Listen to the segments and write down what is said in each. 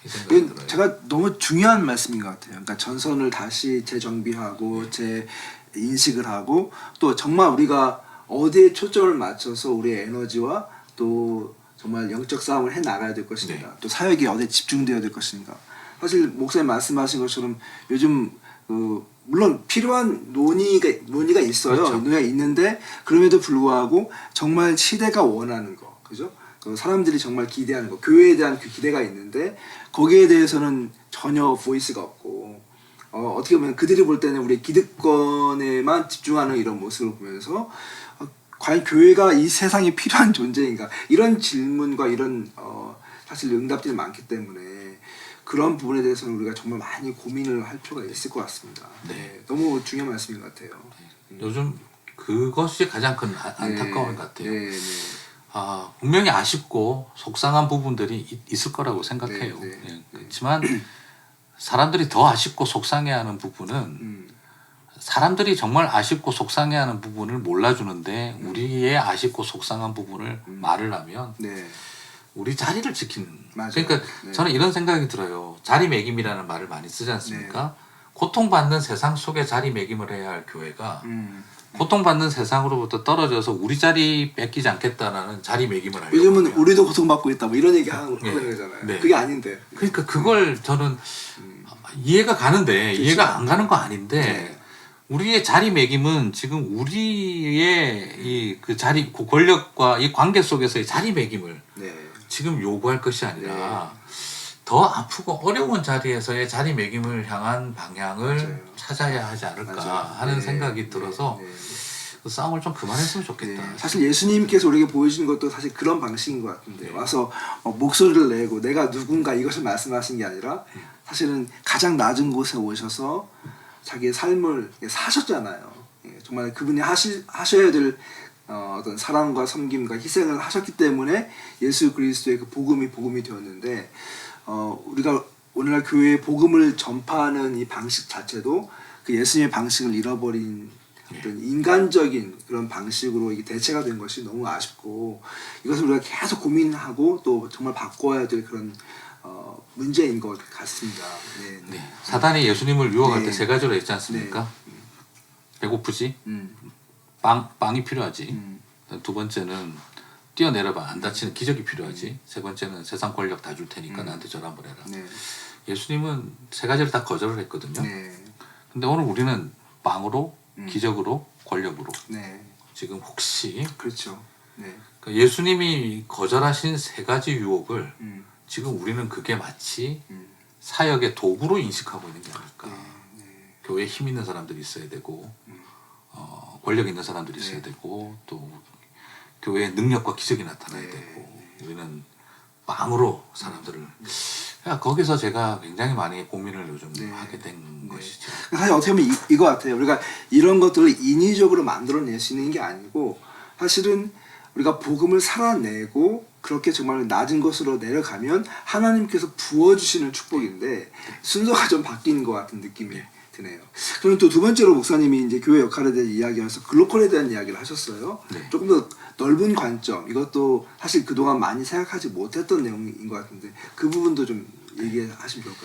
이 생각이 들어요. 제가 너무 중요한 말씀인 것 같아요. 그러니까 전선을 다시 재정비하고 재인식을 하고 또 정말 우리가 어디에 초점을 맞춰서 우리의 에너지와 또 정말 영적 싸움을 해 나가야 될 것인가, 또 사역이 어디에 집중되어야 될 것인가. 사실 목사님 말씀하신 것처럼 요즘 물론 필요한 논의가 있어요. 그렇죠. 논의가 있는데 그럼에도 불구하고 정말 시대가 원하는 거, 그죠? 사람들이 정말 기대하는 거, 교회에 대한 그 기대가 있는데 거기에 대해서는 전혀 보이스가 없고 어떻게 보면 그들이 볼 때는 우리 기득권에만 집중하는 이런 모습을 보면서 과연 교회가 이 세상에 필요한 존재인가, 이런 질문과 이런 사실 응답들이 많기 때문에 그런 부분에 대해서는 우리가 정말 많이 고민을 할 필요가 있을 것 같습니다. 네. 너무 중요한 말씀인 것 같아요. 요즘 그것이 가장 큰 안타까운 것 같아요. 네. 분명히 아쉽고 속상한 부분들이 있을 거라고 생각해요. 그렇지만 사람들이 더 아쉽고 속상해하는 부분은 사람들이 정말 아쉽고 속상해하는 부분을 몰라주는데 우리의 아쉽고 속상한 부분을 말을 하면 우리 자리를 지키는. 맞아요. 그러니까 저는 이런 생각이 들어요. 자리매김이라는 말을 많이 쓰지 않습니까? 고통받는 세상 속에 자리매김을 해야 할 교회가 고통받는 세상으로부터 떨어져서 우리 자리 뺏기지 않겠다라는 자리매김을 하려고. 요즘은 우리도 고통받고 있다 뭐 이런 얘기 하는 거잖아요. 그게 아닌데. 그러니까 그걸 저는 이해가 가는데 이해가 안 가는 거 아닌데 우리의 자리매김은 지금 우리의 이 그 자리 권력과 이 관계 속에서의 자리매김을 지금 요구할 것이 아니라 더 아프고 어려운 자리에서의 자리매김을 향한 방향을 찾아야 하지 않을까 하는 생각이 들어서 그 싸움을 좀 그만했으면 좋겠다. 사실 예수님께서 우리에게 보여주는 것도 사실 그런 방식인 것 같은데 와서 목소리를 내고 내가 누군가 이것을 말씀하신 게 아니라 사실은 가장 낮은 곳에 오셔서 자기의 삶을 사셨잖아요. 정말 그분이 하셔야 될 어떤 사랑과 섬김과 희생을 하셨기 때문에 예수 그리스도의 그 복음이 되었는데 우리가 오늘날 교회의 복음을 전파하는 이 방식 자체도 그 예수님의 방식을 잃어버린 어떤 인간적인 그런 방식으로 이게 대체가 된 것이 너무 아쉽고 이것을 우리가 계속 고민하고 또 정말 바꿔야 될 그런 문제인 것 같습니다. 사단이 예수님을 유혹할 때 세 가지로 했지 않습니까? 배고프지? 빵이 필요하지. 두 번째는 뛰어내려봐. 안 다치는 기적이 필요하지. 세 번째는 세상 권력 다 줄 테니까 나한테 전화 한번 해라. 예수님은 세 가지를 다 거절을 했거든요. 근데 오늘 우리는 빵으로, 기적으로, 권력으로. 지금 혹시 그렇죠. 그러니까 예수님이 거절하신 세 가지 유혹을 지금 우리는 그게 마치 사역의 도구로 인식하고 있는 게 아닐까. 교회에 힘 있는 사람들이 있어야 되고 권력 있는 사람들이 있어야 되고 또 교회에 능력과 기적이 나타나야 되고 우리는 빵으로 사람들을 거기서 제가 굉장히 많이 고민을 요즘 하게 된 것이죠. 사실 어떻게 보면 이거 같아요. 우리가 이런 것들을 인위적으로 만들어낼 수 있는 게 아니고 사실은 우리가 복음을 살아내고 그렇게 정말 낮은 곳으로 내려가면 하나님께서 부어주시는 축복인데 순서가 좀 바뀌는 것 같은 느낌이 드네요. 그럼 또 두 번째로 목사님이 이제 교회 역할에 대한 이야기하면서 글로컬에 대한 이야기를 하셨어요. 조금 더 넓은 관점, 이것도 사실 그동안 많이 생각하지 못했던 내용인 것 같은데 그 부분도 좀 얘기하시면 좋을 것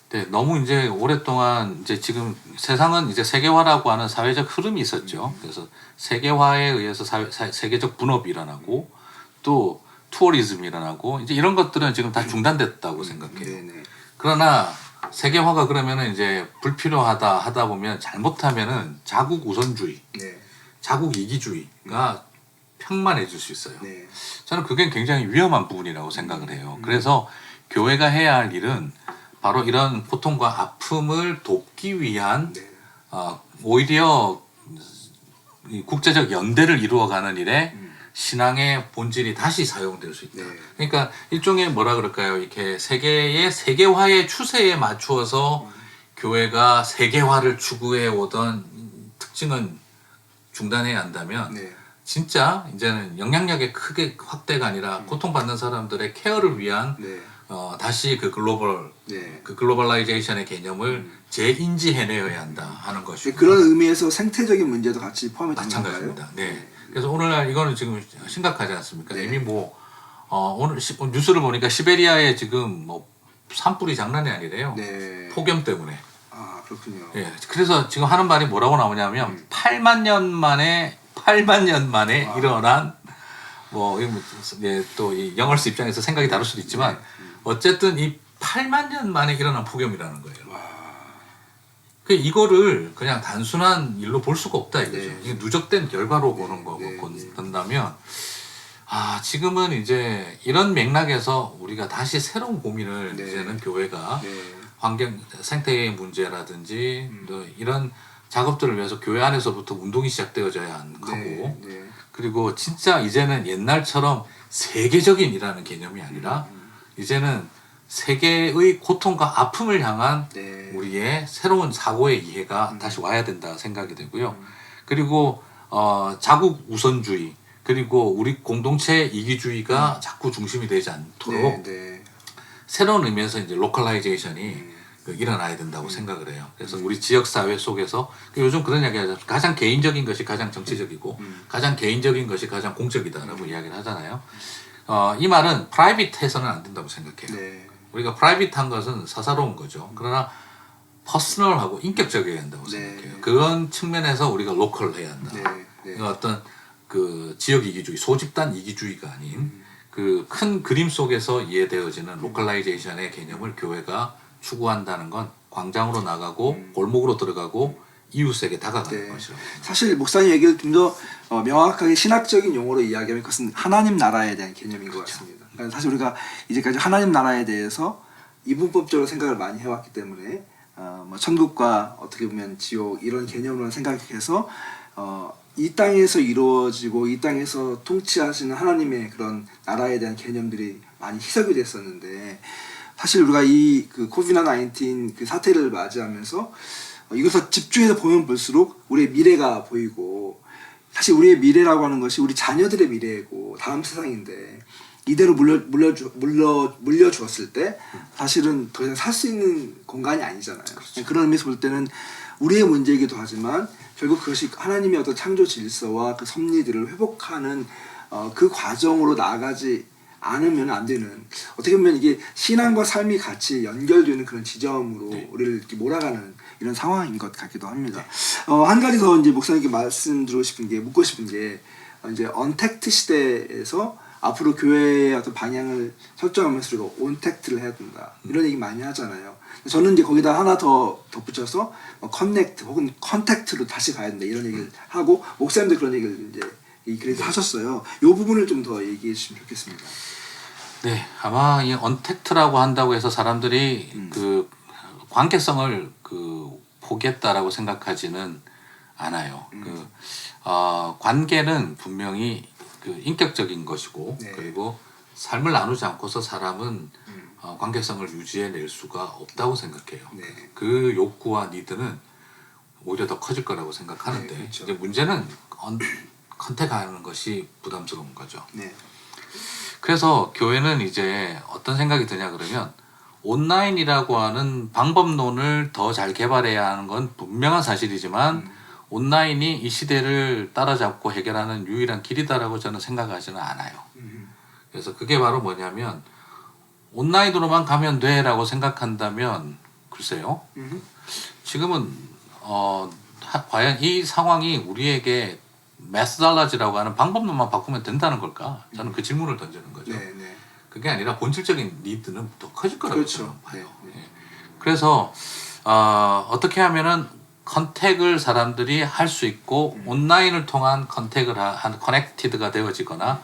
같아요. 너무 이제 오랫동안 이제 지금 세상은 이제 세계화라고 하는 사회적 흐름이 있었죠. 그래서 세계화에 의해서 세계적 분업이 일어나고 또 투어리즘이 일어나고 이제 이런 것들은 지금 다 중단됐다고 생각해요. 그러나 세계화가 그러면은 이제 불필요하다 하다 보면 잘못하면은 자국 우선주의, 자국 이기주의가 평만해질 수 있어요. 저는 그게 굉장히 위험한 부분이라고 생각을 해요. 그래서 교회가 해야 할 일은 바로 이런 고통과 아픔을 돕기 위한 오히려 국제적 연대를 이루어가는 일에 신앙의 본질이 다시 사용될 수 있다. 그러니까 일종의 뭐라 그럴까요? 이렇게 세계의 세계화의 추세에 맞추어서 교회가 세계화를 추구해 오던 특징은 중단해야 한다면 진짜 이제는 영향력의 크게 확대가 아니라 고통받는 사람들의 케어를 위한 다시 그 글로벌라이제이션의 개념을 재인지해내야 한다 하는 것이고 그런 의미에서 생태적인 문제도 같이 포함이 되는 건가요? 마찬가지입니다. 그래서 오늘날 이거는 지금 심각하지 않습니까? 이미 오늘 뉴스를 보니까 시베리아에 지금 산불이 장난이 아니래요. 네. 폭염 때문에. 아 그렇군요. 예. 그래서 지금 하는 말이 뭐라고 나오냐면 8만 년 만에 와. 일어난 뭐 예, 또이 영얼스 입장에서 생각이 다를 수도 있지만 어쨌든 이 8만 년 만에 일어난 폭염이라는 거예요. 와. 그 이거를 그냥 단순한 일로 볼 수가 없다 이거죠. 네. 이게 누적된 결과로 보는 거고 네. 본다면 지금은 이제 이런 맥락에서 우리가 다시 새로운 고민을 네. 이제는 교회가 네. 환경 생태의 문제라든지 또 이런 작업들을 위해서 교회 안에서부터 운동이 시작되어져야 하고 네. 그리고 진짜 이제는 옛날처럼 세계적인이라는 개념이 아니라 이제는 세계의 고통과 아픔을 향한 네. 우리의 새로운 사고의 이해가 다시 와야 된다 생각이 되고요. 그리고 자국 우선주의 그리고 우리 공동체 이기주의가 자꾸 중심이 되지 않도록 네. 새로운 의미에서 이제 로컬라이제이션이 일어나야 된다고 생각을 해요. 그래서 우리 지역 사회 속에서 요즘 그런 이야기하죠. 가장 개인적인 것이 가장 정치적이고 가장 개인적인 것이 가장 공적이다라고 이야기를 하잖아요. 이 말은 프라이빗해서는 안 된다고 생각해요. 네. 우리가 프라이빗한 것은 사사로운 거죠. 그러나 퍼스널하고 인격적이어야 한다고 네. 생각해요. 그런 측면에서 우리가 로컬해야 한다. 네. 어떤 그 지역 이기주의, 소집단 이기주의가 아닌 그 큰 그림 속에서 이해되어지는 로컬라이제이션의 개념을 교회가 추구한다는 건 광장으로 나가고 골목으로 들어가고 이웃에게 다가가는 네. 것이라고. 사실 목사님 얘기를 좀 더 명확하게 신학적인 용어로 이야기하면 그것은 하나님 나라에 대한 개념인 것 같습니다. 그러니까 사실 우리가 이제까지 하나님 나라에 대해서 이분법적으로 생각을 많이 해왔기 때문에 뭐 천국과 어떻게 보면 지옥 이런 개념으로 생각해서 이 땅에서 이루어지고 이 땅에서 통치하시는 하나님의 그런 나라에 대한 개념들이 많이 희석이 됐었는데 사실 우리가 이 그 코비드-19 그 사태를 맞이하면서 이것을 집중해서 보면 볼수록 우리의 미래가 보이고 사실 우리의 미래라고 하는 것이 우리 자녀들의 미래고 다음 세상인데 이대로 물려주었을 때 사실은 더 이상 살 수 있는 공간이 아니잖아요. 그렇죠. 그런 의미에서 볼 때는 우리의 문제이기도 하지만 결국 그것이 하나님의 어떤 창조 질서와 그 섭리들을 회복하는 그 과정으로 나아가지 않으면 안 되는 어떻게 보면 이게 신앙과 삶이 같이 연결되는 그런 지점으로 우리를 이렇게 몰아가는 이런 상황인 것 같기도 합니다. 한 가지 더 이제 목사님께 말씀드리고 싶은 게 묻고 싶은 게 이제 언택트 시대에서 앞으로 교회의 어떤 방향을 설정하면서 우리가 온택트를 해야 된다 이런 얘기 많이 하잖아요. 저는 이제 거기다 하나 더 덧붙여서 커넥트 혹은 컨택트로 다시 가야 된다 이런 얘기를 하고 목사님도 그런 얘기를 이제 그래서 하셨어요. 이 부분을 좀 더 얘기해 주시면 좋겠습니다. 네, 아마 이 언택트라고 한다고 해서 사람들이 그 관계성을 그 포기했다라고 생각하지는 않아요. 관계는 분명히 그 인격적인 것이고 네. 그리고 삶을 나누지 않고서 사람은 관계성을 유지해낼 수가 없다고 생각해요. 네. 그 욕구와 니드는 오히려 더 커질 거라고 생각하는데 네, 그렇죠. 이제 문제는 컨택하는 것이 부담스러운 거죠. 네. 그래서 교회는 이제 어떤 생각이 드냐 그러면 온라인이라고 하는 방법론을 더 잘 개발해야 하는 건 분명한 사실이지만 온라인이 이 시대를 따라잡고 해결하는 유일한 길이다라고 저는 생각하지는 않아요. 그래서 그게 바로 뭐냐면 온라인으로만 가면 돼라고 생각한다면 글쎄요. 지금은 과연 이 상황이 우리에게 메스달라지라고 하는 방법론만 바꾸면 된다는 걸까? 저는 그 질문을 던지는 거죠. 네, 네. 그게 아니라 본질적인 니드는 더 커질 거라고 그렇죠. 저는 봐요. 네, 네. 예. 그래서 어떻게 하면은 컨택을 사람들이 할 수 있고 온라인을 통한 컨택을 커넥티드가 되어지거나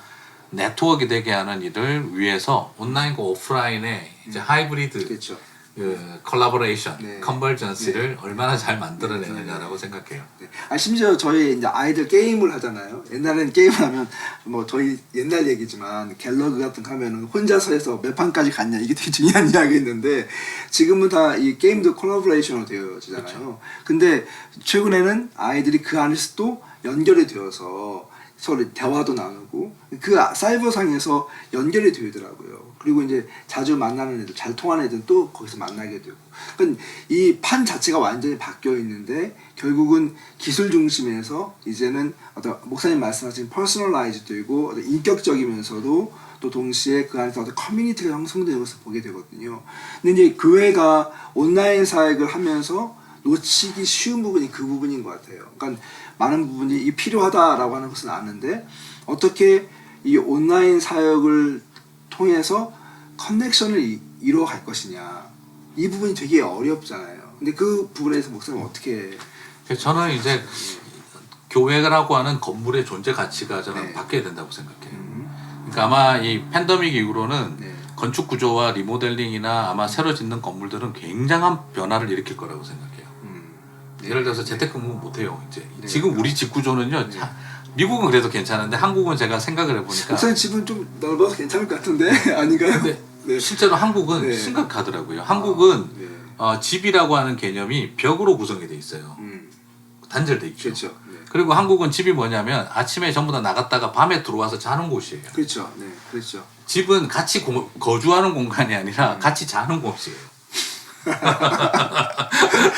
네트워크가 되게 하는 일을 위해서 온라인과 오프라인의 이제 하이브리드 그렇죠. 그 컬라보레이션, 네. 컨버전스를 얼마나 잘 만들어내느냐라고 생각해요. 네. 심지어 저희 이제 아이들 게임을 하잖아요. 옛날에는 게임을 하면 뭐 저희 옛날 얘기지만 갤러그 같은 거 하면은 혼자서 해서 몇 판까지 갔냐 이게 되게 중요한 이야기였는데 지금은 다 이 게임도 콜라보레이션으로 되어지잖아요. 그렇죠. 근데 최근에는 아이들이 그 안에서 또 연결이 되어서 서로 대화도 나누고 그 사이버상에서 연결이 되더라고요. 그리고 이제 자주 만나는 애들, 잘 통하는 애들은 또 거기서 만나게 되고. 그러니까 이 판 자체가 완전히 바뀌어 있는데 결국은 기술 중심에서 이제는 어떤 목사님 말씀하신 퍼스널라이즈 되고 어떤 인격적이면서도 또 동시에 그 안에서 어떤 커뮤니티가 형성되는 것을 보게 되거든요. 근데 이제 교회가 온라인 사역을 하면서 놓치기 쉬운 부분이 그 부분인 것 같아요. 그러니까 많은 부분이 이 필요하다라고 하는 것은 아는데 어떻게 이 온라인 사역을 통해서 커넥션을 이루어갈 것이냐 이 부분이 되게 어렵잖아요. 근데 그 부분에서 목사님 어떻게? 저는 이제 교회라고 하는 건물의 존재 가치가 저는 네. 바뀌어야 된다고 생각해요. 그러니까 아마 이 팬데믹 이후로는 네. 건축 구조와 리모델링이나 아마 새로 짓는 건물들은 굉장한 변화를 일으킬 거라고 생각해요. 네. 예를 들어서 재택근무 못해요. 이제 네. 지금 우리 집 구조는요. 네. 미국은 그래도 괜찮은데 한국은 제가 생각을 해보니까 목사님 집은 좀 넓어서 괜찮을 것 같은데 아닌가요? 근데 네. 실제로 한국은 네. 심각하더라고요. 한국은 네. 집이라고 하는 개념이 벽으로 구성이 돼 있어요. 단절돼 있죠. 그렇죠. 네. 그리고 한국은 집이 뭐냐면 아침에 전부 다 나갔다가 밤에 들어와서 자는 곳이에요. 그렇죠. 네. 그렇죠. 집은 같이 거주하는 공간이 아니라 같이 자는 곳이에요.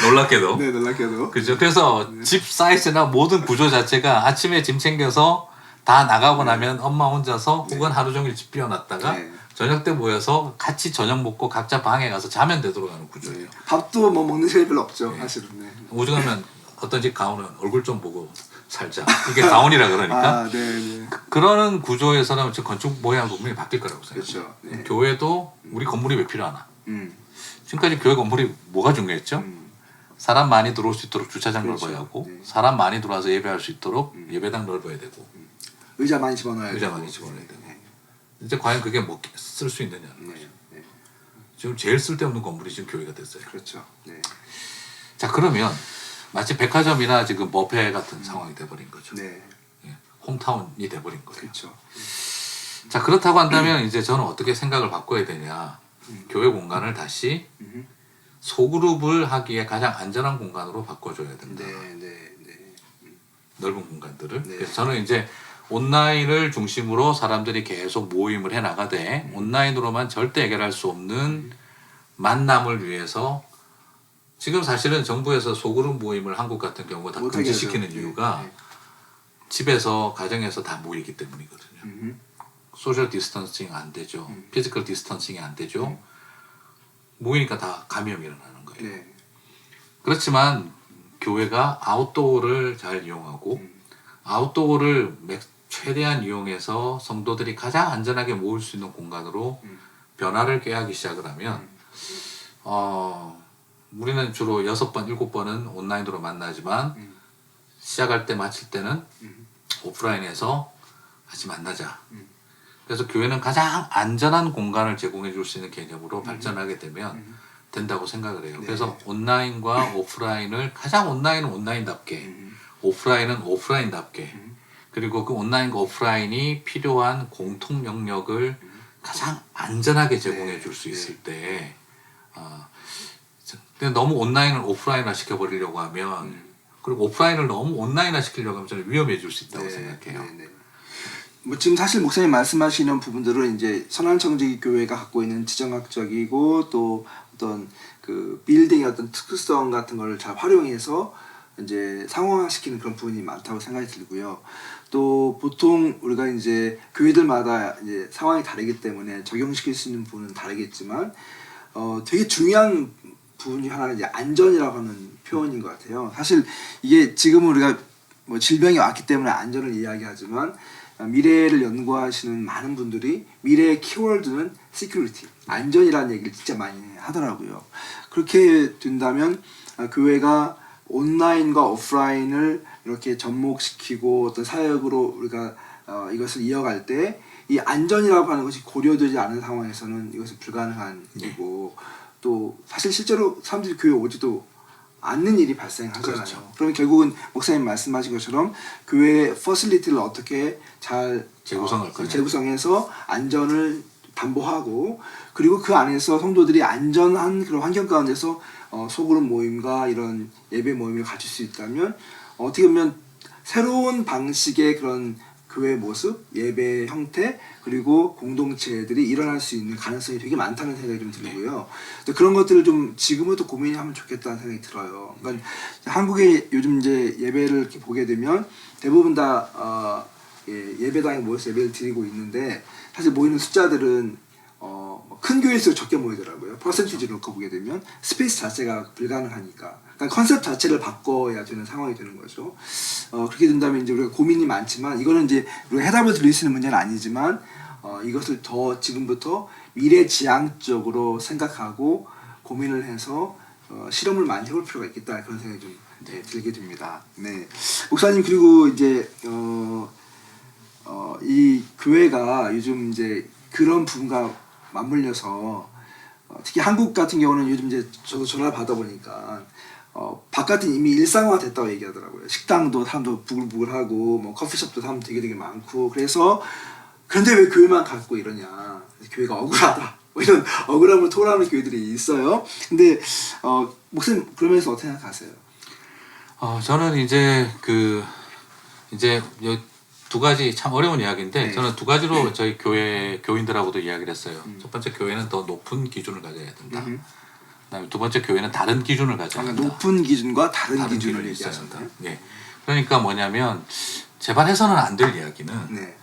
놀랍게도. 네, 놀랍게도. 그죠. 그래서 집 사이즈나 모든 구조 자체가 아침에 짐 챙겨서 다 나가고 나면 엄마 혼자서 혹은 하루 종일 집 비워놨다가 네. 저녁 때 모여서 같이 저녁 먹고 각자 방에 가서 자면 되도록 하는 구조예요. 밥도 뭐 먹는 시간이 별로 없죠. 네. 사실은. 네. 오죽하면 어떤 집 가훈은 얼굴 좀 보고 살자. 이게 가훈이라 그러니까. 아, 네, 네. 그런 구조에서는 건축 모양 부분이 바뀔 거라고 생각해요. 그렇죠. 네. 교회도 우리 건물이 왜 필요하나? 음. 지금까지 교회 건물이 뭐가 중요했죠? 사람 많이 들어올 수 있도록 주차장 그렇죠. 넓어야 하고 네. 사람 많이 들어와서 예배할 수 있도록 예배당 넓어야 되고 의자 많이 집어넣어야 의자 되고. 많이 집어넣어야 되고 네. 이제 과연 그게 뭐 쓸 수 있느냐? 네. 네. 지금 제일 쓸데없는 건물이 지금 교회가 됐어요. 그렇죠. 네. 자 그러면 마치 백화점이나 지금 머페 같은 상황이 돼버린 거죠. 네. 예, 홈타운이 돼버린 거예요. 그렇죠. 자 그렇다고 한다면 이제 저는 어떻게 생각을 바꿔야 되냐? 교회 공간을 다시 소그룹을 하기에 가장 안전한 공간으로 바꿔줘야 된다. 네, 네, 네. 넓은 공간들을. 네. 그래서 저는 이제 온라인을 중심으로 사람들이 계속 모임을 해 나가되 온라인으로만 절대 해결할 수 없는 만남을 위해서 지금 사실은 정부에서 소그룹 모임을 한국 같은 경우가 다 못하게 금지시키는 하죠. 이유가 네. 집에서 가정에서 다 모이기 때문이거든요. 음. 소셜 디스턴싱 안 되죠. 피지컬 디스턴싱이 안 되죠. 모이니까 다 감염이 일어나는 거예요. 네. 그렇지만 교회가 아웃도어를 잘 이용하고 아웃도어를 최대한 이용해서 성도들이 가장 안전하게 모일 수 있는 공간으로 변화를 꾀하기 시작을 하면 우리는 주로 6번, 7번은 온라인으로 만나지만 시작할 때 마칠 때는 오프라인에서 같이 만나자. 그래서 교회는 가장 안전한 공간을 제공해 줄 수 있는 개념으로 발전하게 되면 된다고 생각을 해요. 네. 그래서 온라인과 오프라인을 가장 온라인은 온라인답게 오프라인은 오프라인답게 그리고 그 온라인과 오프라인이 필요한 공통 영역을 가장 안전하게 제공해 줄 수 있을 때 근데 너무 온라인을 오프라인화 시켜버리려고 하면 그리고 오프라인을 너무 온라인화 시키려고 하면 저는 위험해질 수 있다고 생각해요. 네, 네. 뭐 지금 사실 목사님 말씀하시는 부분들은 이제 선한청지기 교회가 갖고 있는 지정학적이고 또 어떤 그 빌딩의 어떤 특수성 같은 걸 잘 활용해서 이제 상호화시키는 그런 부분이 많다고 생각이 들고요. 또 보통 우리가 이제 교회들마다 이제 상황이 다르기 때문에 적용시킬 수 있는 부분은 다르겠지만 되게 중요한 부분이 하나가 이제 안전이라고 하는 표현인 것 같아요. 사실 이게 지금 우리가 뭐 질병이 왔기 때문에 안전을 이야기하지만 미래를 연구하시는 많은 분들이 미래의 키워드는 security, 안전이라는 얘기를 진짜 많이 하더라고요. 그렇게 된다면 교회가 온라인과 오프라인을 이렇게 접목시키고 어떤 사역으로 우리가 이것을 이어갈 때 이 안전이라고 하는 것이 고려되지 않은 상황에서는 이것은 불가능한 일이고 또 사실 실제로 사람들이 교회 오지도 않는 일이 발생하잖아요. 그렇죠. 그러면 결국은 목사님 말씀하신 것처럼 교회의 퍼실리티를 어떻게 잘 재구성할 거냐. 재구성해서 안전을 담보하고 그리고 그 안에서 성도들이 안전한 그런 환경 가운데서 소그룹 모임과 이런 예배 모임을 가질 수 있다면 어떻게 보면 새로운 방식의 그런 교회 모습, 예배 형태, 그리고 공동체들이 일어날 수 있는 가능성이 되게 많다는 생각이 좀 들고요. 근데 그런 것들을 좀 지금부터 고민하면 좋겠다는 생각이 들어요. 그러니까 한국의 요즘 이제 예배를 이렇게 보게 되면 대부분 다 예배당에 모여서 예배를 드리고 있는데 사실 모이는 숫자들은 큰 교회일수록 적게 모이더라고요. 퍼센티지를 놓고 보게 되면 스페이스 자체가 불가능하니까. 그러니까 컨셉 자체를 바꿔야 되는 상황이 되는 거죠. 그렇게 된다면 이제 우리가 고민이 많지만 이거는 이제 우리가 해답을 드릴 수 있는 문제는 아니지만 이것을 더 지금부터 미래지향적으로 생각하고 고민을 해서 실험을 많이 해볼 필요가 있겠다 그런 생각이 좀 들게 됩니다. 네, 목사님 그리고 이제 이 교회가 요즘 이제 그런 부분과 맞물려서 특히 한국 같은 경우는 요즘 이제 저도 전화를 받아보니까 바깥은 이미 일상화 됐다고 얘기하더라고요. 식당도 사람도 부글부글하고 뭐 커피숍도 사람 되게 많고 그래서 그런데 왜 교회만 갖고 이러냐 교회가 억울하다 뭐 이런 억울함을 토로하는 교회들이 있어요. 근데 목사님 그러면서 어떻게 생각하세요? 저는 이제 이제 두 가지 참 어려운 이야기인데 네. 저는 두 가지로 저희 교회 교인들하고도 이야기를 했어요. 첫 번째 교회는 더 높은 기준을 가져야 된다. 그다음에 두 번째 교회는 다른 기준을 가져야 된다. 높은 기준과 다른 기준을 기준이 있어야 얘기하셨다. 한다. 예. 그러니까 뭐냐면 제발 해서는 안 될 이야기는 네.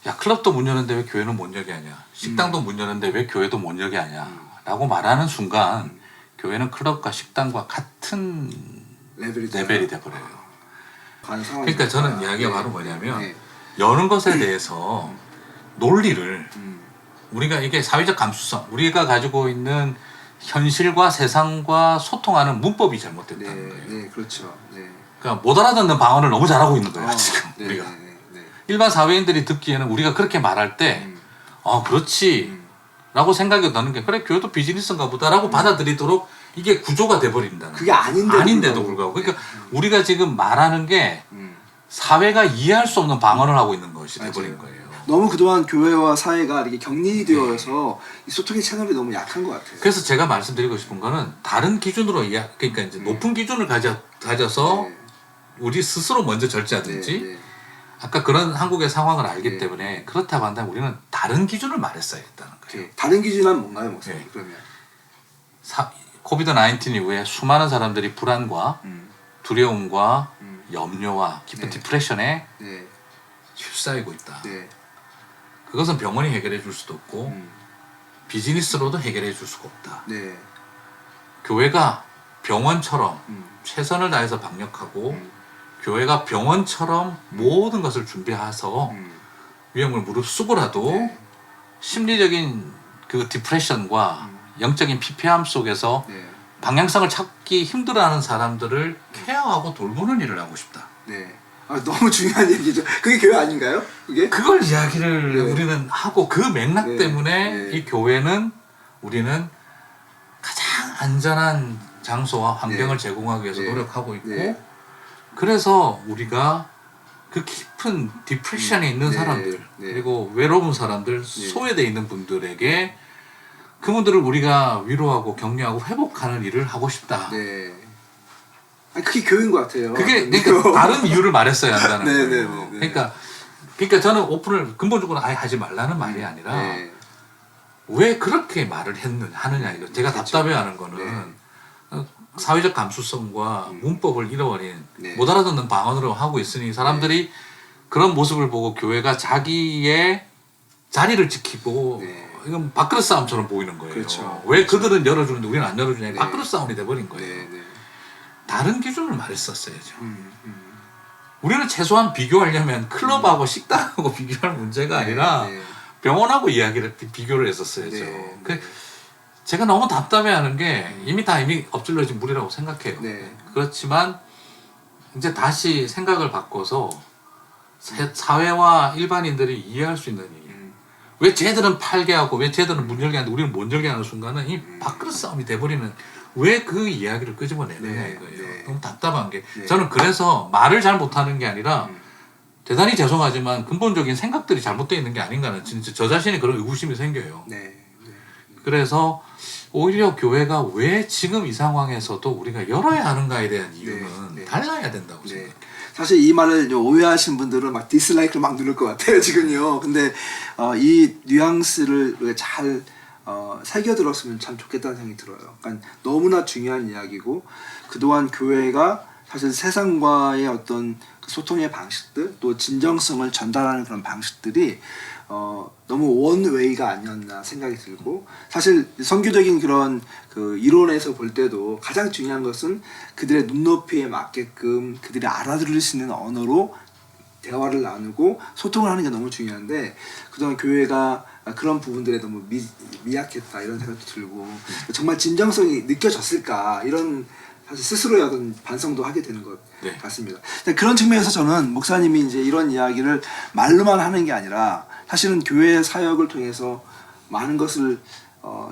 야 클럽도 문 여는데 왜 교회는 못 열게 하냐. 식당도 문 여는데 왜 교회도 못 열게 하냐. 라고 말하는 순간 교회는 클럽과 식당과 같은 레벨이 돼버려요. 그러니까 저는 이야기가 바로 뭐냐면 여는 것에 대해서 논리를 우리가 이게 사회적 감수성 우리가 가지고 있는 현실과 세상과 소통하는 문법이 잘못됐다는 거예요. 네, 그렇죠. 네. 그러니까 못 알아듣는 방언을 너무 잘하고 있는 거예요. 지금 네, 우리가 네. 일반 사회인들이 듣기에는 우리가 그렇게 말할 때 그렇지 라고 생각이 드는 게 그래 교회도 비즈니스인가 보다라고 받아들이도록 이게 구조가 돼버린다는 그게 아닌데도 불구하고 그러니까 우리가 지금 말하는 게 사회가 이해할 수 없는 방언을 하고 있는 것이 돼버린 거예요. 너무 그동안 교회와 사회가 이렇게 격리되어서 이 소통의 채널이 너무 약한 것 같아요. 그래서 제가 말씀드리고 싶은 거는 다른 기준으로 그러니까 이제 높은 기준을 가져서 우리 스스로 먼저 절제하든지 아까 그런 한국의 상황을 알기 때문에 그렇다고 한다면 우리는 다른 기준을 말했어야 했다는 거예요. 다른 기준은 뭔가요, 목사님? 그러면 코비드 19 이후에 수많은 사람들이 불안과 두려움과 염려와 깊은 디프레션에 휩싸이고 있다. 그것은 병원이 해결해 줄 수도 없고 비즈니스로도 해결해 줄 수가 없다. 교회가 병원처럼 최선을 다해서 방역하고 교회가 병원처럼 모든 것을 준비해서 위험을 무릅쓰고라도 심리적인 그 디프레션과 영적인 피폐함 속에서 방향성을 찾기 힘들어하는 사람들을 케어하고 돌보는 일을 하고 싶다. 너무 중요한 얘기죠. 그게 교회 아닌가요? 그걸 이야기를 우리는 하고 그 맥락 때문에 이 교회는 우리는 가장 안전한 장소와 환경을 제공하기 위해서 노력하고 있고 그래서 우리가 그 깊은 디프레션에 있는 사람들 그리고 외로운 사람들 소외되어 있는 분들에게 그분들을 우리가 위로하고 격려하고 회복하는 일을 하고 싶다. 그게 교회인 것 같아요. 그러니까 다른 이유를 말했어야 한다는 거예요. 그러니까 저는 오픈을 근본적으로 아예 하지 말라는 말이 아니라 왜 그렇게 말을 하느냐 이거 제가 답답해하는 거는 사회적 감수성과 문법을 잃어버린 못 알아듣는 방언으로 하고 있으니 사람들이 그런 모습을 보고 교회가 자기의 자리를 지키고 이건 밥그릇 싸움처럼 보이는 거예요. 왜 그들은 열어주는데 우리는 안 열어주냐 밥그릇 싸움이 돼버린 거예요. 다른 기준을 말했었어야죠. 우리는 최소한 비교하려면 클럽하고 식당하고 비교할 문제가 아니라 병원하고 비교를 했었어야죠. 제가 너무 답답해하는 게 이미 엎질러진 물이라고 생각해요. 그렇지만 이제 다시 생각을 바꿔서 사회와 일반인들이 이해할 수 있는 일. 왜 쟤들은 팔게 하고 왜 쟤들은 문 열게 하는데 우리는 못 열게 하는 순간은 이 밥그릇 싸움이 돼버리는 왜 그 이야기를 끄집어내느냐 이거예요. 너무 답답한 게 저는 그래서 말을 잘 못하는 게 아니라 대단히 죄송하지만 근본적인 생각들이 잘못되어 있는 게 아닌가는 진짜 저 자신이 그런 의구심이 생겨요. 그래서 오히려 교회가 왜 지금 이 상황에서도 우리가 열어야 하는가에 대한 이유는 달라야 된다고 생각해요. 사실 이 말을 오해하신 분들은 막 디스라이크를 막 누를 것 같아요 지금요. 근데 이 뉘앙스를 우리가 잘 새겨들었으면 참 좋겠다는 생각이 들어요. 그러니까 너무나 중요한 이야기고 그동안 교회가 사실 세상과의 어떤 그 소통의 방식들 또 진정성을 전달하는 그런 방식들이 너무 원웨이가 아니었나 생각이 들고 사실 선교적인 그런 그 이론에서 볼 때도 가장 중요한 것은 그들의 눈높이에 맞게끔 그들이 알아들을 수 있는 언어로 대화를 나누고 소통을 하는 게 너무 중요한데 그동안 교회가 그런 부분들에 너무 미약했다 이런 생각도 들고 정말 진정성이 느껴졌을까 이런 사실 스스로의 어떤 반성도 하게 되는 것 네. 같습니다. 그런 측면에서 저는 목사님이 이제 이런 이야기를 말로만 하는 게 아니라 사실은 교회 사역을 통해서 많은 것을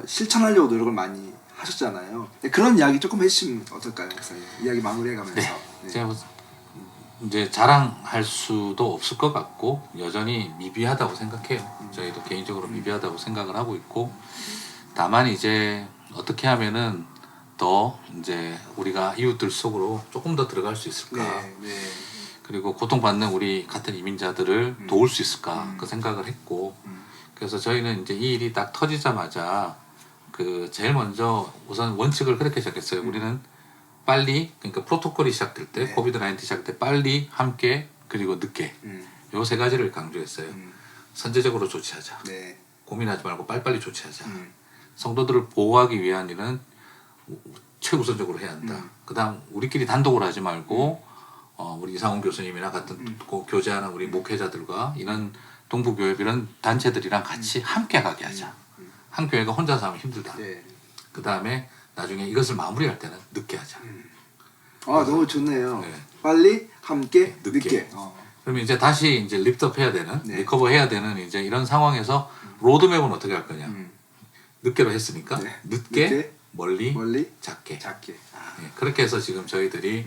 실천하려고 노력을 많이 하셨잖아요. 그런 이야기 조금 해주시면 어떨까요, 목사님? 이야기 마무리해가면서. 네. 제가 이제 자랑할 수도 없을 것 같고 여전히 미비하다고 생각해요. 저희도 개인적으로 미비하다고 생각을 하고 있고 다만 이제 어떻게 하면은 더 이제 우리가 이웃들 속으로 조금 더 들어갈 수 있을까? 네. 그리고 고통받는 우리 같은 이민자들을 도울 수 있을까? 그 생각을 했고 그래서 저희는 이제 이 일이 딱 터지자마자 그 제일 먼저 우선 원칙을 그렇게 정했어요. 우리는 빨리 그러니까 프로토콜이 시작될 때 네. 코비드 19 시작될 때 빨리 함께 그리고 늦게 요 세 가지를 강조했어요. 선제적으로 조치하자. 네. 고민하지 말고 빨리빨리 조치하자. 성도들을 보호하기 위한 일은 최우선적으로 해야 한다. 그다음 우리끼리 단독으로 하지 말고 우리 이상훈 교수님이나 같은 교제하는 우리 목회자들과 이런 동부교회 이런 단체들이랑 같이 함께 가게 하자. 한 교회가 혼자서 하면 힘들다. 네. 그다음에 나중에 이것을 마무리할 때는 늦게 하자. 너무 좋네요. 네. 빨리, 함께, 늦게. 늦게. 그러면 이제 다시 이제 립업 해야 되는, 네. 리커버 해야 되는 이제 이런 상황에서 로드맵은 어떻게 할 거냐. 늦게로 했으니까 네. 늦게, 멀리, 작게. 작게. 네, 그렇게 해서 지금 저희들이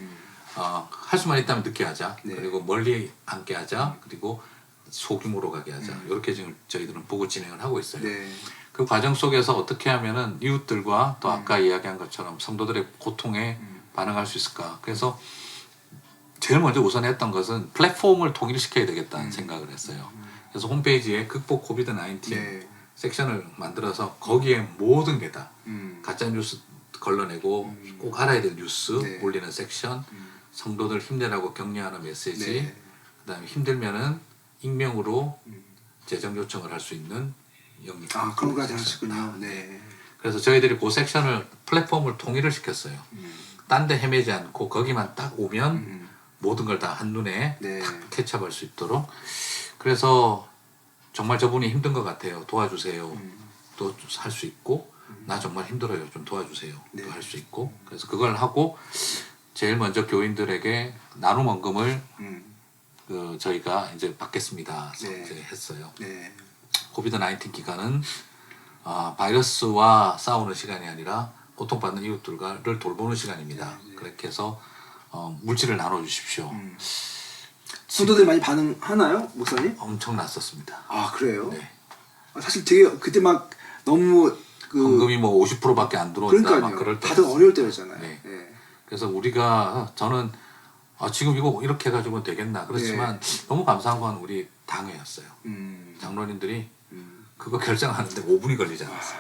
할 수만 있다면 늦게 하자. 네. 그리고 멀리 함께 하자. 그리고 소규모로 가게 하자. 이렇게 지금 저희들은 보고 진행을 하고 있어요. 네. 그 과정 속에서 어떻게 하면은 이웃들과 또 아까 이야기한 것처럼 성도들의 고통에 반응할 수 있을까. 그래서 제일 먼저 우선 했던 것은 플랫폼을 통일시켜야 되겠다는 생각을 했어요. 그래서 홈페이지에 극복 코비드 19 네. 섹션을 만들어서 거기에 모든 게 다 가짜 뉴스 걸러내고 꼭 알아야 될 뉴스 네. 올리는 섹션, 성도들 힘내라고 격려하는 메시지, 네. 그다음에 힘들면은 익명으로 재정 요청을 할 수 있는 영리. 그런 거까지 하시군요. 네. 그래서 저희들이 그 섹션을 플랫폼을 통일을 시켰어요. 딴 데 헤매지 않고 거기만 딱 오면 모든 걸 다 한눈에 네. 탁 캐치할 수 있도록. 그래서 정말 저분이 힘든 것 같아요. 도와주세요. 또 할 수 있고 나 정말 힘들어요. 좀 도와주세요. 네. 또 할 수 있고. 그래서 그걸 하고 제일 먼저 교인들에게 나눔 원금을 그 저희가 이제 받겠습니다. 네. 이제 했어요. 네. 코비드 19 기간은 바이러스와 싸우는 시간이 아니라 고통받는 이웃들을 돌보는 시간입니다. 그렇게 해서 물질을 나눠주십시오. 성도들 많이 반응하나요, 목사님? 엄청 났었습니다. 그래요? 네. 사실 되게 그때 막 너무 헌금이 뭐 50%밖에 안 들어온다. 그러니까요. 막 그럴 때. 다들 어려울 때였잖아요. 네. 네. 그래서 저는 지금 이거 이렇게 해가지고 되겠나. 그렇지만 네. 너무 감사한 건 우리 당회였어요. 장로님들이 그거 결정하는데 5분이 걸리지 않았어요.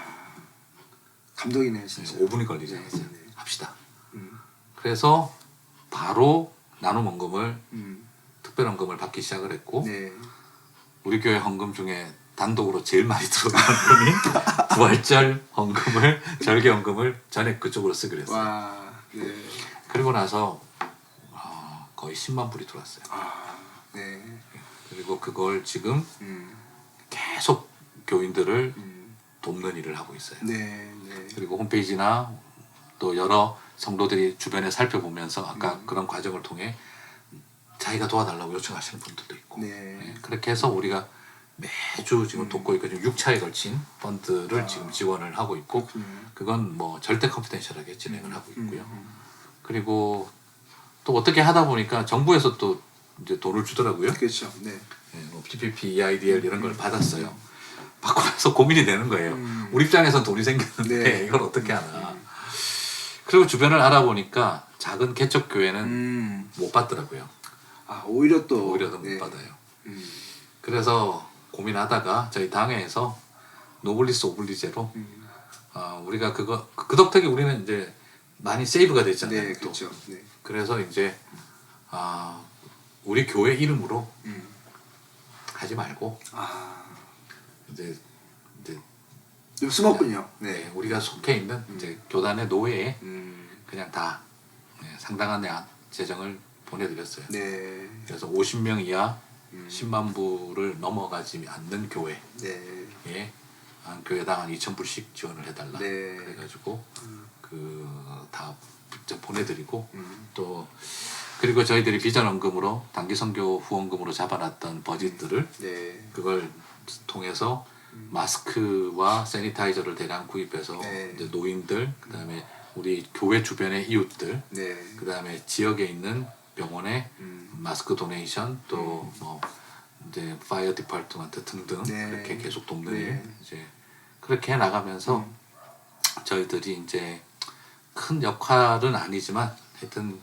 감동이네요, 진짜. 5분이 걸리지 네, 않았어요. 네. 합시다. 그래서 바로 나눔 헌금을 특별 헌금을 받기 시작을 했고 네. 우리 교회 헌금 중에 단독으로 제일 많이 들어간 분이 부활절 헌금을 절개 헌금을 전액 그쪽으로 쓰기로 했어요. 와. 네. 그리고 나서 거의 10만 불이 들어왔어요. 네. 그리고 그걸 지금 음. 계속 교인들을 돕는 일을 하고 있어요. 네. 네. 그리고 홈페이지나 또 여러 성도들이 주변에 살펴보면서 아까 그런 과정을 통해 자기가 도와달라고 요청하시는 분들도 있고 네. 그렇게 해서 우리가 매주 지금 돕고 있고 지금 6차에 걸친 펀드를 지금 지원을 하고 있고 그건 뭐 절대 컨피덴셜하게 진행을 하고 있고요. 그리고 또 어떻게 하다 보니까 정부에서 또 이제 돈을 주더라고요. 그렇죠. 네. 뭐 PPP, EIDL 이런 걸 받았어요. 받고 나서 고민이 되는 거예요. 우리 입장에선 돈이 생겼는데 네. 이걸 어떻게 하나. 그리고 주변을 알아보니까 작은 개척 교회는 못 받더라고요. 아 오히려 또 오히려 더 못 네. 받아요. 음. 그래서 고민하다가 저희 당회에서 노블리스 오블리제로 우리가 그 덕택에 우리는 이제 많이 세이브가 됐잖아요. 네, 또. 그렇죠. 네. 그래서 이제 우리 교회 이름으로 음. 하지 말고 아, 이제 좀 숨었군요. 네. 네, 우리가 속해 있는 이제 교단의 노회에 음. 그냥 다 상당한 재정을 보내드렸어요. 네. 그래서 50명 이하 10만 부를 넘어가지 않는 교회에 네. 한 교회당 한 2,000불씩 지원을 해달라. 네. 그래가지고 다 보내드리고 음. 또 그리고 저희들이 비전헌금으로 단기선교 후원금으로 잡아놨던 버짓들을 네. 그걸 통해서 마스크와 세니타이저를 대량 구입해서 네. 이제 노인들 그다음에 우리 교회 주변의 이웃들 네. 그다음에 지역에 있는 병원에 마스크 도네이션 또 뭐 이제 파이어 디파트먼트 등등 네. 그렇게 계속 돕는 네. 일 이제 그렇게 해 나가면서 저희들이 이제 큰 역할은 아니지만 하여튼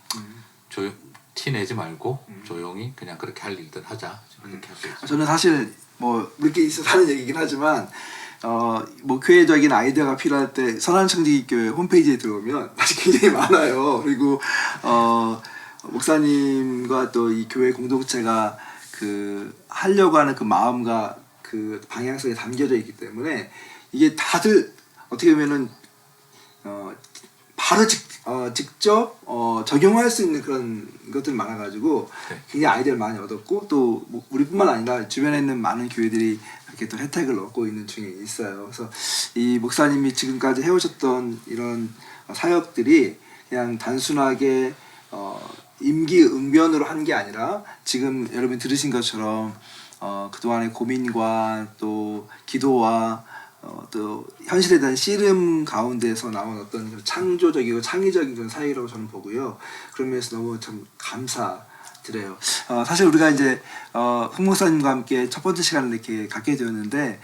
티 내지 말고 조용히 그냥 그렇게 할 일들 하자 그렇게 하고 있어요. 저는 사실 뭐 이렇게 있어서 하는 얘기긴 하지만 뭐 교회적인 아이디어가 필요할 때 선한청지교회 홈페이지에 들어오면 사실 굉장히 많아요. 그리고 목사님과 또 이 교회 공동체가 그 하려고 하는 그 마음과 그 방향성이 담겨져 있기 때문에 이게 다들 어떻게 보면은 바로 직접 적용할 수 있는 그런 것들이 많아가지고 네. 굉장히 아이디어를 많이 얻었고 또 뭐 우리뿐만 아니라 주변에 있는 많은 교회들이 이렇게 또 혜택을 얻고 있는 중에 있어요. 그래서 이 목사님이 지금까지 해오셨던 이런 사역들이 그냥 단순하게 임기응변으로 한 게 아니라 지금 여러분 들으신 것처럼 그동안의 고민과 또 기도와 또 현실에 대한 씨름 가운데서 나온 어떤 창조적이고 창의적인 그런 사역이라고 저는 보고요. 그런 면에서 너무 참 감사드려요. 사실 우리가 이제 홍 목사님과 함께 첫 번째 시간을 이렇게 갖게 되었는데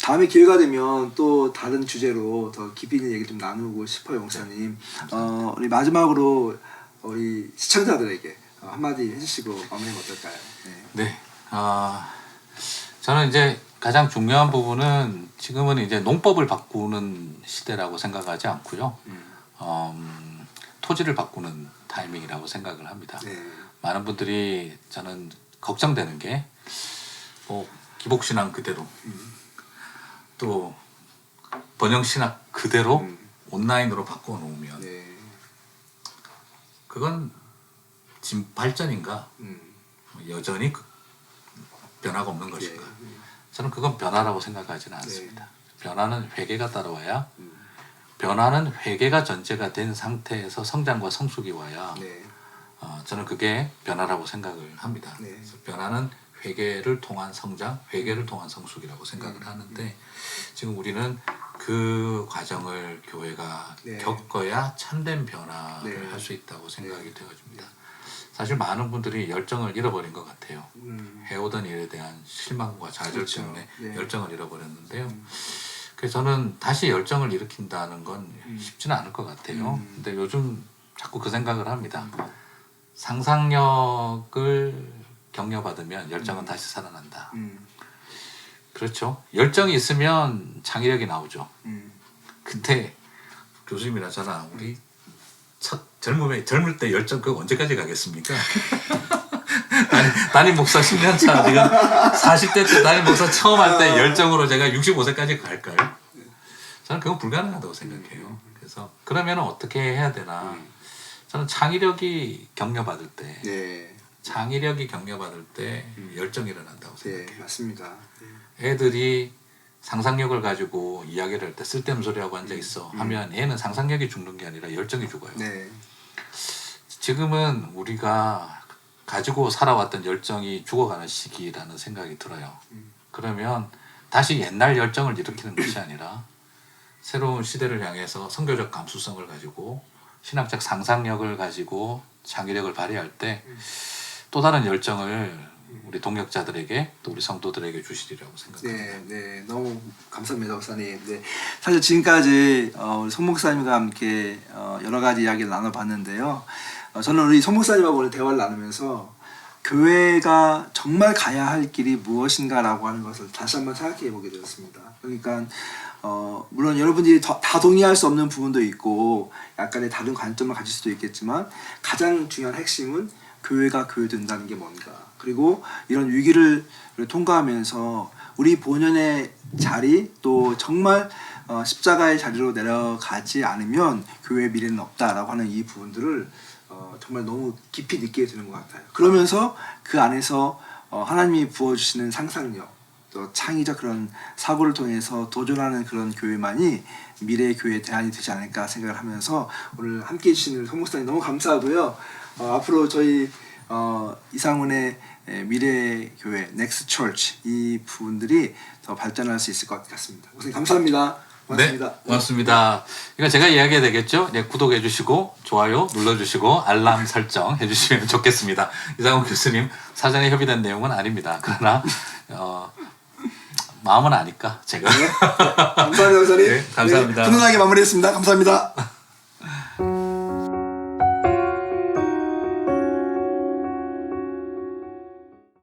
다음에 기회가 되면 또 다른 주제로 더 깊이 있는 얘기 좀 나누고 싶어요, 목사님. 우리 마지막으로 우리 시청자들에게 한마디 해주시고 마무리하면 어떨까요? 네. 저는 이제 가장 중요한 부분은 지금은 이제 농법을 바꾸는 시대라고 생각하지 않고요. 토지를 바꾸는 타이밍이라고 생각을 합니다. 네. 많은 분들이 저는 걱정되는 게 뭐 기복신앙 그대로 또 번영신학 그대로 온라인으로 바꿔 놓으면 네. 그건 지금 발전인가 여전히 변화가 없는 것인가? 저는 그건 변화라고 생각하지는 않습니다. 변화는 회개가 따라와야 변화는 회개가 전제가 된 상태에서 성장과 성숙이 와야 네. 저는 그게 변화라고 생각을 합니다. 네. 그래서 변화는 회개를 통한 성장, 회개를 통한 성숙이라고 생각을 하는데 지금 우리는 그 과정을 교회가 네. 겪어야 참된 변화를 네. 할 수 있다고 생각이 되어집니다. 사실 많은 분들이 열정을 잃어버린 것 같아요. 해오던 일에 대한 실망과 좌절 그렇죠. 때문에 네. 열정을 잃어버렸는데요. 그래서 저는 다시 열정을 일으킨다는 건 쉽지는 않을 것 같아요. 근데 요즘 자꾸 그 생각을 합니다. 상상력을 격려받으면 열정은 다시 살아난다. 그렇죠. 열정이 있으면 창의력이 나오죠. 근데 교수님이나 저나 우리 첫 젊을 때 열정 그거 언제까지 가겠습니까? 담임 목사 10년 차 지금 40대 때 담임 목사 처음 할 때 열정으로 제가 65세까지 갈까요? 저는 그건 불가능하다고 생각해요. 그래서 그러면 어떻게 해야 되나? 저는 창의력이 격려받을 때, 창의력이 격려받을 때 열정이 일어난다고 생각해요. 네, 맞습니다. 애들이 상상력을 가지고 이야기를 할 때 쓸데없는 소리하고 앉아 있어 하면 얘는 상상력이 죽는 게 아니라 열정이 죽어요. 네. 지금은 우리가 가지고 살아왔던 열정이 죽어가는 시기라는 생각이 들어요. 그러면 다시 옛날 열정을 일으키는 것이 아니라 새로운 시대를 향해서 선교적 감수성을 가지고 신학적 상상력을 가지고 창의력을 발휘할 때 또 다른 열정을 우리 동역자들에게 또 우리 성도들에게 주시리라고 생각합니다. 네, 너무 감사합니다, 목사님. 네, 사실 지금까지 우리 송 목사님과 함께 여러 가지 이야기를 나눠봤는데요. 저는 우리 송 목사님하고 오늘 대화를 나누면서 교회가 정말 가야 할 길이 무엇인가라고 하는 것을 다시 한번 생각해 보게 되었습니다. 그러니까 물론 여러분들이 다 동의할 수 없는 부분도 있고 약간의 다른 관점을 가질 수도 있겠지만 가장 중요한 핵심은 교회가 교회된다는 게 뭔가, 그리고 이런 위기를 통과하면서 우리 본연의 자리, 또 정말 십자가의 자리로 내려가지 않으면 교회의 미래는 없다라고 하는 이 부분들을 정말 너무 깊이 느끼게 되는 것 같아요. 그러면서 그 안에서 하나님이 부어주시는 상상력, 또 창의적 그런 사고를 통해서 도전하는 그런 교회만이 미래의 교회의 대안이 되지 않을까 생각을 하면서 오늘 함께해 주시는 송 목사님 너무 감사하고요. 앞으로 저희 이상훈의 미래 교회 넥스트 처치 이 부분들이 더 발전할 수 있을 것 같습니다. 목사님 감사합니다. 고맙습니다. 네, 고맙습니다. 그러니까 제가 이야기해야 되겠죠. 네, 구독해 주시고 좋아요 눌러주시고 알람 설정 해주시면 좋겠습니다. 이상훈 교수님 사전에 협의된 내용은 아닙니다. 그러나 마음은 아니까 제가. 네, 감사합니다, 목사님. 네, 감사합니다. 훈훈하게 마무리했습니다. 감사합니다.